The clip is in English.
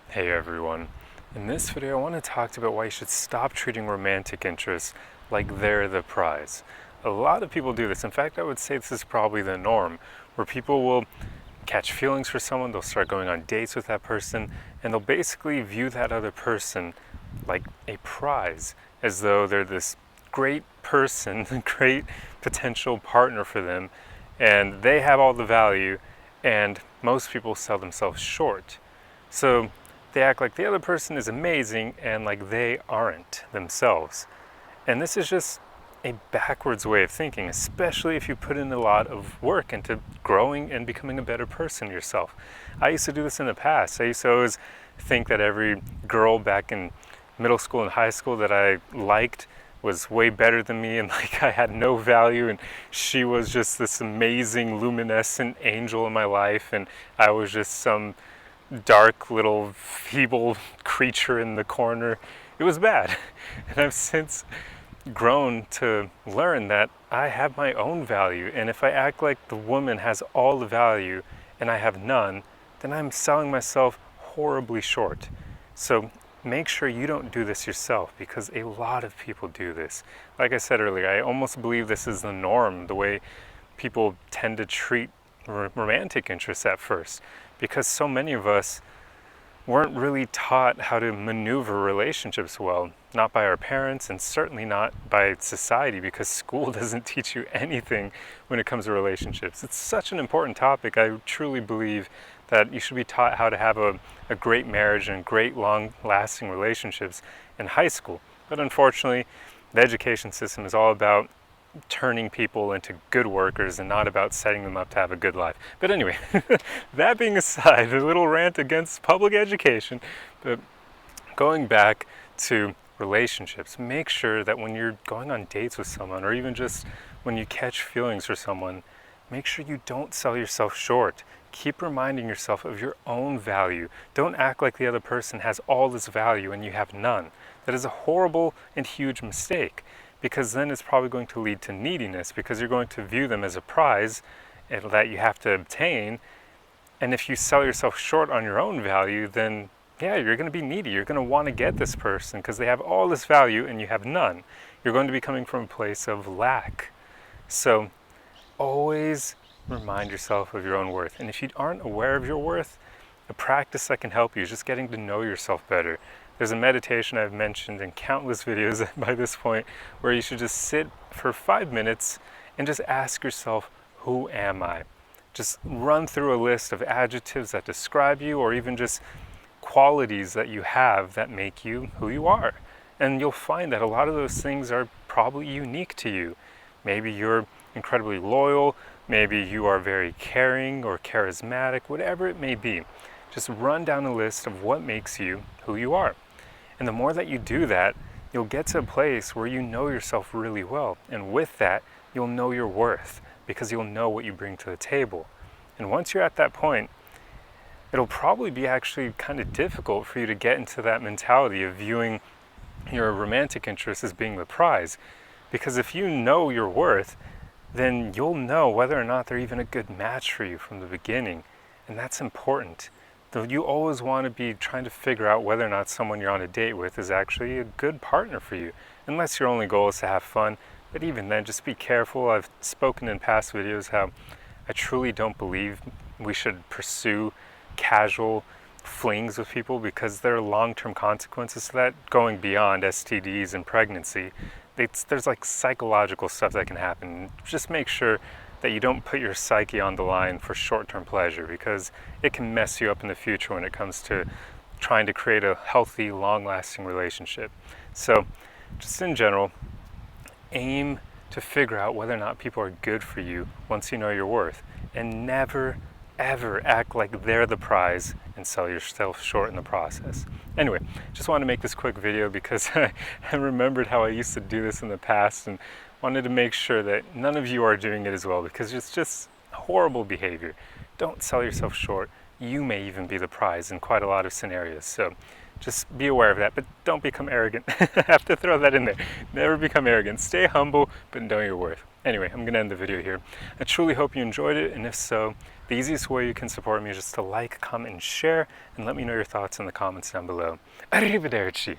Hey everyone. In this video I want to talk about why you should stop treating romantic interests like they're the prize. A lot of people do this. In fact, I would say this is probably the norm, where people will catch feelings for someone, they'll start going on dates with that person, and they'll basically view that other person like a prize, as though they're this great person, great potential partner for them, and they have all the value, and most people sell themselves short. So they act like the other person is amazing and like they aren't themselves. And this is just a backwards way of thinking, especially if you put in a lot of work into growing and becoming a better person yourself. I used to do this in the past. I used to always think that every girl back in middle school and high school that I liked was way better than me, and like I had no value, and she was just this amazing luminescent angel in my life, and I was just some dark little feeble creature in the corner. It was bad. And I've since grown to learn that I have my own value, and if I act like the woman has all the value and I have none, then I'm selling myself horribly short. So make sure you don't do this yourself, because a lot of people do this. Like I said earlier, I almost believe this is the norm, the way people tend to treat romantic interests at first, because so many of us weren't really taught how to maneuver relationships well, not by our parents and certainly not by society, because school doesn't teach you anything when it comes to relationships. It's such an important topic. I truly believe that you should be taught how to have a great marriage and great long-lasting relationships in high school. But unfortunately, the education system is all about turning people into good workers and not about setting them up to have a good life. But anyway, that being aside, a little rant against public education, but going back to relationships, make sure that when you're going on dates with someone, or even just when you catch feelings for someone, make sure you don't sell yourself short. Keep reminding yourself of your own value. Don't act like the other person has all this value and you have none. That is a horrible and huge mistake, because then it's probably going to lead to neediness, because you're going to view them as a prize that you have to obtain. And if you sell yourself short on your own value, then yeah, you're going to be needy. You're going to want to get this person because they have all this value and you have none. You're going to be coming from a place of lack. So always remind yourself of your own worth. And if you aren't aware of your worth, a practice that can help you is just getting to know yourself better. There's a meditation I've mentioned in countless videos by this point, where you should just sit for 5 minutes and just ask yourself, who am I? Just run through a list of adjectives that describe you, or even just qualities that you have that make you who you are. And you'll find that a lot of those things are probably unique to you. Maybe you're incredibly loyal, maybe you are very caring or charismatic, whatever it may be. Just run down a list of what makes you who you are. And the more that you do that, you'll get to a place where you know yourself really well. And with that, you'll know your worth, because you'll know what you bring to the table. And once you're at that point, it'll probably be actually kind of difficult for you to get into that mentality of viewing your romantic interest as being the prize. Because if you know your worth, then you'll know whether or not they're even a good match for you from the beginning. And that's important. Though you always want to be trying to figure out whether or not someone you're on a date with is actually a good partner for you, unless your only goal is to have fun. But even then, just be careful. I've spoken in past videos how I truly don't believe we should pursue casual flings with people, because there are long-term consequences to that, going beyond STDs and pregnancy. There's like psychological stuff that can happen. Just make sure that you don't put your psyche on the line for short-term pleasure, because it can mess you up in the future when it comes to trying to create a healthy, long-lasting relationship. So just in general, aim to figure out whether or not people are good for you once you know your worth, and never ever act like they're the prize and sell yourself short in the process. Anyway, just wanted to make this quick video because I remembered how I used to do this in the past, and wanted to make sure that none of you are doing it as well, because it's just horrible behavior. Don't sell yourself short. You may even be the prize in quite a lot of scenarios. So Just be aware of that, but don't become arrogant. I have to throw that in there. Never become arrogant. Stay humble, but know your worth. Anyway, I'm gonna end the video here. I truly hope you enjoyed it, and if so, the easiest way you can support me is just to like, comment, and share, and let me know your thoughts in the comments down below. Arrivederci!